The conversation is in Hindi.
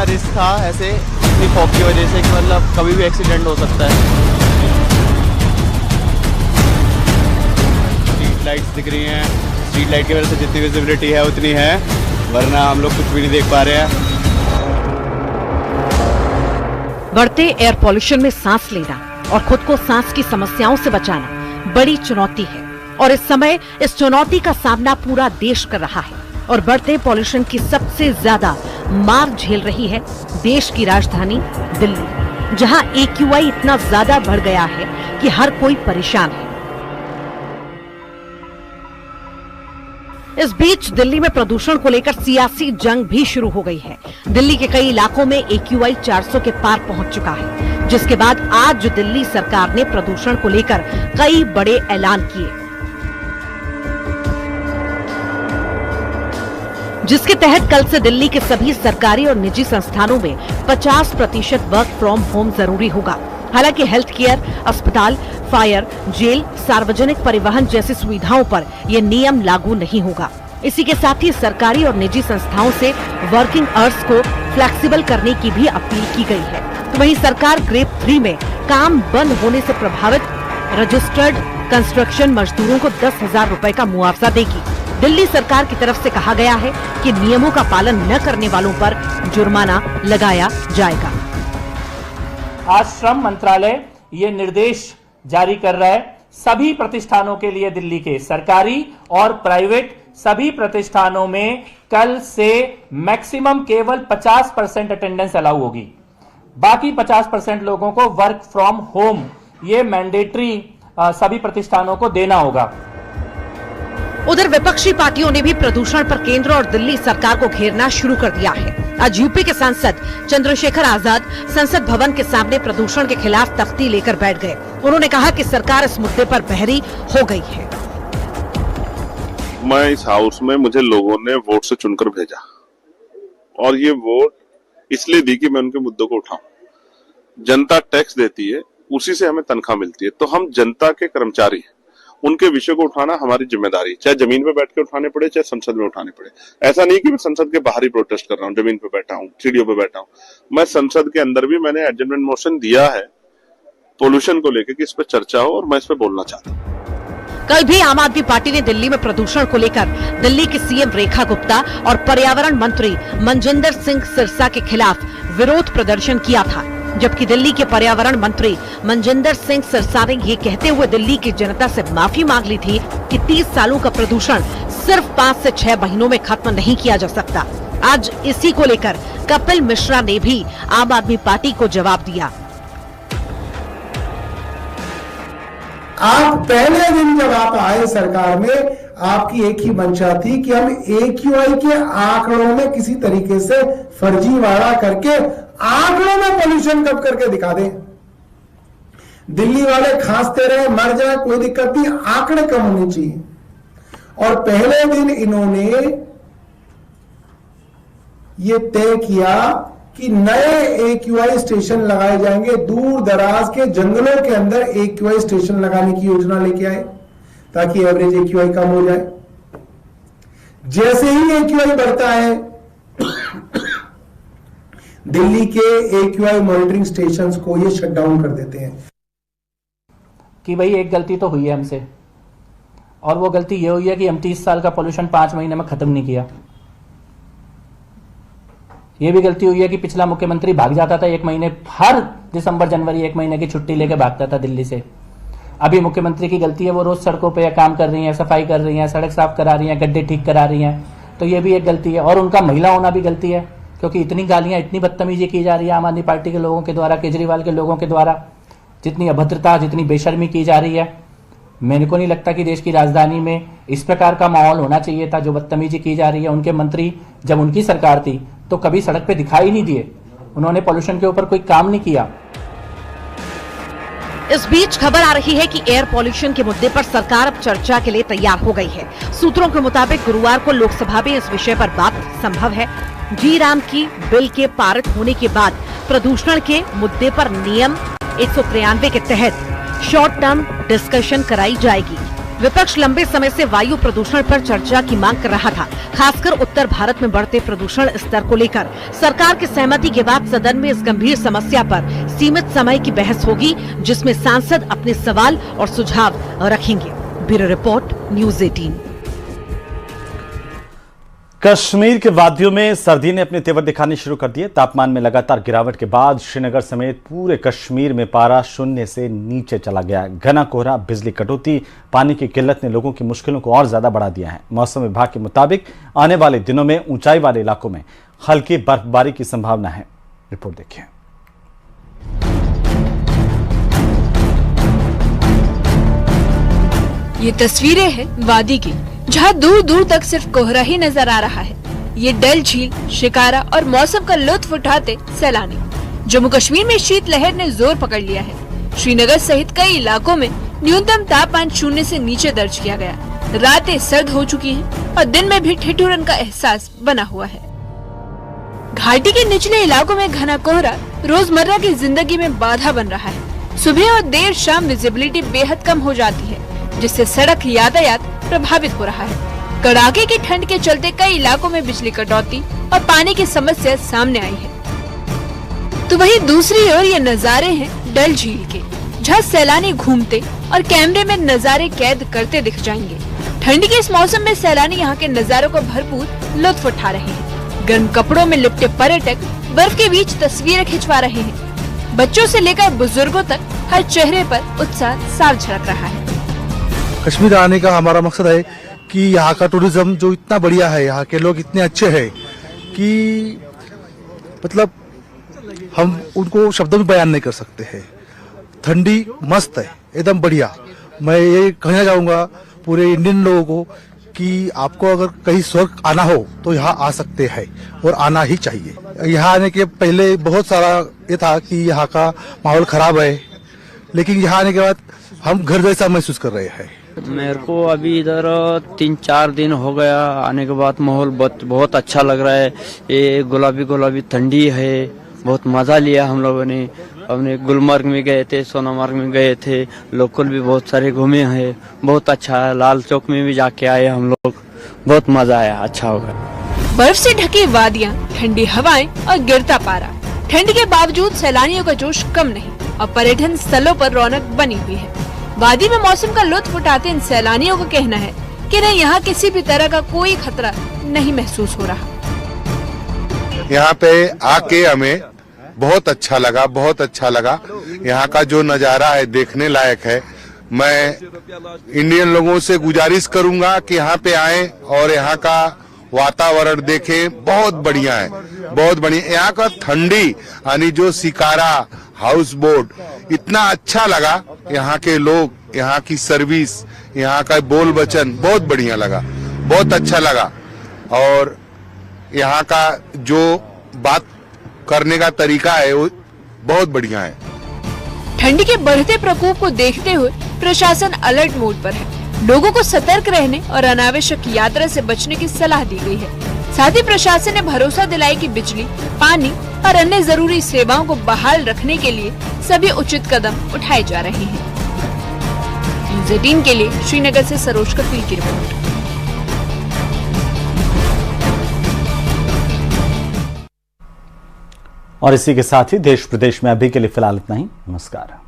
रिस्क था ऐसे इतनी फॉग की वजह से कि मतलब कभी भी एक्सीडेंट हो सकता है। स्ट्रीट लाइट्स दिख रही हैं, स्ट्रीट लाइट की वजह से जितनी विजिबिलिटी है उतनी है, वरना हम लोग कुछ भी नहीं देख पा रहे हैं। बढ़ते एयर पॉल्यूशन में सांस लेना और खुद को सांस की समस्याओं से बचाना बड़ी चुनौती है और इस समय इस चुनौती का सामना पूरा देश कर रहा है। और बढ़ते पॉल्यूशन की सबसे ज्यादा मार झेल रही है देश की राजधानी दिल्ली, जहां AQI इतना ज्यादा बढ़ गया है कि हर कोई परेशान है। इस बीच दिल्ली में प्रदूषण को लेकर सियासी जंग भी शुरू हो गई है। दिल्ली के कई इलाकों में AQI 400 के पार पहुंच चुका है, जिसके बाद आज दिल्ली सरकार ने प्रदूषण को लेकर कई बड़े ऐलान किए, जिसके तहत कल से दिल्ली के सभी सरकारी और निजी संस्थानों में 50% वर्क फ्रॉम होम जरूरी होगा। हालांकि हेल्थ केयर, अस्पताल, फायर, जेल, सार्वजनिक परिवहन जैसी सुविधाओं पर यह नियम लागू नहीं होगा। इसी के साथ ही सरकारी और निजी संस्थाओं से वर्किंग आवर्स को फ्लेक्सिबल करने की भी अपील की गई है। तो वहीं सरकार ग्रेड 3 में काम बंद होने से प्रभावित रजिस्टर्ड कंस्ट्रक्शन मजदूरों को 10,000 रुपए का मुआवजा देगी। दिल्ली सरकार की तरफ से कहा गया है कि नियमों का पालन न करने वालों पर जुर्माना लगाया जाएगा। आज श्रम मंत्रालय ये निर्देश जारी कर रहा है सभी प्रतिष्ठानों के लिए, दिल्ली के सरकारी और प्राइवेट सभी प्रतिष्ठानों में कल से मैक्सिमम केवल 50% अटेंडेंस अलाउ होगी। बाकी 50% लोगों को वर्क फ्रॉम होम ये मैंडेटरी सभी प्रतिष्ठानों को देना होगा। उधर विपक्षी पार्टियों ने भी प्रदूषण पर केंद्र और दिल्ली सरकार को घेरना शुरू कर दिया है। आज यूपी के सांसद चंद्रशेखर आजाद संसद भवन के सामने प्रदूषण के खिलाफ तख्ती लेकर बैठ गए। उन्होंने कहा कि सरकार इस मुद्दे पर बहरी हो गई है। मैं इस हाउस में मुझे लोगों ने वोट से चुनकर भेजा और ये वोट इसलिए दी कि मैं उनके मुद्दों को उठाऊं। जनता टैक्स देती है, उसी से हमें तनख्वाह मिलती है, तो हम जनता के कर्मचारी हैं। उनके विषय को उठाना हमारी जिम्मेदारी, चाहे जमीन पे बैठ के उठाने पड़े, चाहे संसद में उठाने पड़े। ऐसा नहीं कि मैं संसद के बाहर ही प्रोटेस्ट कर रहा हूँ, जमीन पे बैठा हूँ, सीढ़ियों पे बैठा हूँ। मैं संसद के अंदर भी मैंने एडजमेंट मोशन दिया है पोल्यूशन को लेकर कि इस पर चर्चा हो और मैं इस पर बोलना चाहता हूँ। कल भी आम आदमी पार्टी ने दिल्ली में प्रदूषण को लेकर दिल्ली की सीएम रेखा गुप्ता और पर्यावरण मंत्री मनजिंदर सिंह सिरसा के खिलाफ विरोध प्रदर्शन किया था, जबकि दिल्ली के पर्यावरण मंत्री मनजिंदर सिंह सिरसा ने ये कहते हुए दिल्ली की जनता से माफी मांग ली थी कि 30 सालों का प्रदूषण सिर्फ 5 से 6 महीनों में खत्म नहीं किया जा सकता। आज इसी को लेकर कपिल मिश्रा ने भी आम आदमी पार्टी को जवाब दिया। आप पहले दिन जब आप आए सरकार में, आपकी एक ही मंशा थी कि हम AQI के आंकड़ों में किसी तरीके से फर्जीवाड़ा करके आंकड़ों में पोल्यूशन कम करके दिखा दें। दिल्ली वाले खांसते रहे, मर जाए, कोई दिक्कत नहीं, आंकड़े कम होने चाहिए। और पहले दिन इन्होंने ये तय किया कि नए AQI स्टेशन लगाए जाएंगे। दूर दराज के जंगलों के अंदर AQI स्टेशन लगाने की योजना लेके आए ताकि एवरेज AQI कम हो जाए। जैसे ही AQI बढ़ता है, दिल्ली के AQI मॉनिटरिंग स्टेशंस को ये शट डाउन कर देते हैं। कि भाई एक गलती तो हुई है हमसे, और वो गलती ये हुई है कि हम 30 साल का पोल्यूशन 5 महीने में खत्म नहीं किया। ये भी गलती हुई है कि पिछला मुख्यमंत्री भाग जाता था 1 महीने, हर दिसंबर जनवरी 1 महीने की छुट्टी लेके भागता था दिल्ली से। अभी मुख्यमंत्री की गलती है, वो रोज सड़कों पे काम कर रही हैं, सफाई कर रही हैं, सड़क साफ करा रही हैं, गड्ढे ठीक करा रही हैं, तो ये भी एक गलती है। और उनका महिला होना भी गलती है, क्योंकि इतनी गालियां, इतनी बदतमीजी की जा रही है आम आदमी पार्टी के लोगों के द्वारा, केजरीवाल के लोगों के द्वारा, जितनी अभद्रता, जितनी बेशर्मी की जा रही है। मेरे को नहीं लगता कि देश की राजधानी में इस प्रकार का माहौल होना चाहिए था, जो बदतमीजी की जा रही है। उनके मंत्री जब उनकी सरकार थी तो कभी सड़क पे दिखाई नहीं दिए, उन्होंने पोल्यूशन के ऊपर कोई काम नहीं किया। इस बीच खबर आ रही है कि एयर पॉल्यूशन के मुद्दे पर सरकार अब चर्चा के लिए तैयार हो गई है। सूत्रों के मुताबिक गुरुवार को लोकसभा में इस विषय पर बात संभव है। जी राम की बिल के पारित होने के बाद प्रदूषण के मुद्दे पर नियम 193 के तहत शॉर्ट टर्म डिस्कशन कराई जाएगी। विपक्ष लंबे समय से वायु प्रदूषण पर चर्चा की मांग कर रहा था, खासकर उत्तर भारत में बढ़ते प्रदूषण स्तर को लेकर। सरकार की सहमति के बाद सदन में इस गंभीर समस्या पर सीमित समय की बहस होगी, जिसमें सांसद अपने सवाल और सुझाव रखेंगे। Bureau report, news 18। कश्मीर के वादियों में सर्दी ने अपने तेवर दिखाने शुरू कर दिए। तापमान में लगातार गिरावट के बाद श्रीनगर समेत पूरे कश्मीर में पारा शून्य से नीचे चला गया है। घना कोहरा, बिजली कटौती, पानी की किल्लत ने लोगों की मुश्किलों को और ज्यादा बढ़ा दिया है। मौसम विभाग के मुताबिक आने वाले दिनों में ऊंचाई वाले इलाकों में हल्की बर्फबारी की संभावना है। रिपोर्ट देखिए। ये तस्वीरें हैं वादी की, जहाँ दूर दूर तक सिर्फ कोहरा ही नजर आ रहा है। ये डल झील, शिकारा और मौसम का लुत्फ उठाते सैलानी। जम्मू कश्मीर में शीतलहर ने जोर पकड़ लिया है। श्रीनगर सहित कई इलाकों में न्यूनतम तापमान शून्य से नीचे दर्ज किया गया। रातें सर्द हो चुकी हैं और दिन में भी ठिठुरन का एहसास बना हुआ है। घाटी के निचले इलाकों में घना कोहरा रोजमर्रा की जिंदगी में बाधा बन रहा है। सुबह और देर शाम विजिबिलिटी बेहद कम हो जाती है, जिससे सड़क यातायात प्रभावित हो रहा है। कड़ाके की ठंड के चलते कई इलाकों में बिजली कटौती और पानी की समस्या सामने आई है। तो वहीं दूसरी ओर ये नजारे हैं डल झील के, जहाँ सैलानी घूमते और कैमरे में नजारे कैद करते दिख जाएंगे। ठंड के इस मौसम में सैलानी यहाँ के नजारों को भरपूर लुत्फ उठा रहे हैं। गर्म कपड़ों में लिपटे पर्यटक बर्फ के बीच तस्वीरें खिंचवा रहे हैं। बच्चों से लेकर बुजुर्गों तक हर चेहरे पर उत्साह साफ झलक रहा है। कश्मीर आने का हमारा मकसद है कि यहाँ का टूरिज्म जो इतना बढ़िया है, यहाँ के लोग इतने अच्छे हैं कि मतलब हम उनको शब्दों में बयान नहीं कर सकते हैं। ठंडी मस्त है, एकदम बढ़िया। मैं ये कहना चाहूँगा पूरे इंडियन लोगों को कि आपको अगर कहीं स्वर्ग आना हो तो यहाँ आ सकते हैं और आना ही चाहिए। यहाँ आने के पहले बहुत सारा ये था कि यहाँ का माहौल खराब है, लेकिन यहाँ आने के बाद हम घर जैसा महसूस कर रहे हैं। मेरे को अभी इधर 3-4 दिन हो गया आने के बाद माहौल बहुत अच्छा लग रहा है। ये गुलाबी गुलाबी ठंडी है, बहुत मजा लिया हम लोगों ने। हमने गुलमर्ग में गए थे, सोनामर्ग में गए थे, लोकल भी बहुत सारे घूमे हैं। बहुत अच्छा है। लाल चौक में भी जाके आए हम लोग, बहुत मजा आया, अच्छा हो गया। बर्फ से ढकी वादियाँ, ठंडी हवाएं और गिरता पारा। ठंड के बावजूद सैलानियों का जोश कम नहीं और पर्यटन स्थलों पर रौनक बनी हुई है। वादी में मौसम का लुत्फ उठाते इन सैलानियों का कहना है कि नहीं, यहाँ किसी भी तरह का कोई खतरा नहीं महसूस हो रहा। यहाँ पे आके हमें बहुत अच्छा लगा, बहुत अच्छा लगा। यहाँ का जो नजारा है देखने लायक है। मैं इंडियन लोगों से गुजारिश करूंगा कि यहाँ पे आए और यहाँ का वातावरण देखें। बहुत बढ़िया है, बहुत बढ़िया। यहाँ का ठंडी यानी जो शिकारा हाउस बोट इतना अच्छा लगा। यहाँ के लोग, यहाँ की सर्विस, यहाँ का बोल वचन बहुत बढ़िया लगा, बहुत अच्छा लगा। और यहाँ का जो बात करने का तरीका है वो बहुत बढ़िया है। ठंड के बढ़ते प्रकोप को देखते हुए प्रशासन अलर्ट मोड पर है। लोगों को सतर्क रहने और अनावश्यक यात्रा से बचने की सलाह दी गई है। साथ ही प्रशासन ने भरोसा दिलाया कि बिजली, पानी और अन्य जरूरी सेवाओं को बहाल रखने के लिए सभी उचित कदम उठाए जा रहे हैं। न्यूज़ 18 के लिए श्रीनगर से सरोज कफील की रिपोर्ट। और इसी के साथ ही देश प्रदेश में अभी के लिए फिलहाल इतना ही। नमस्कार।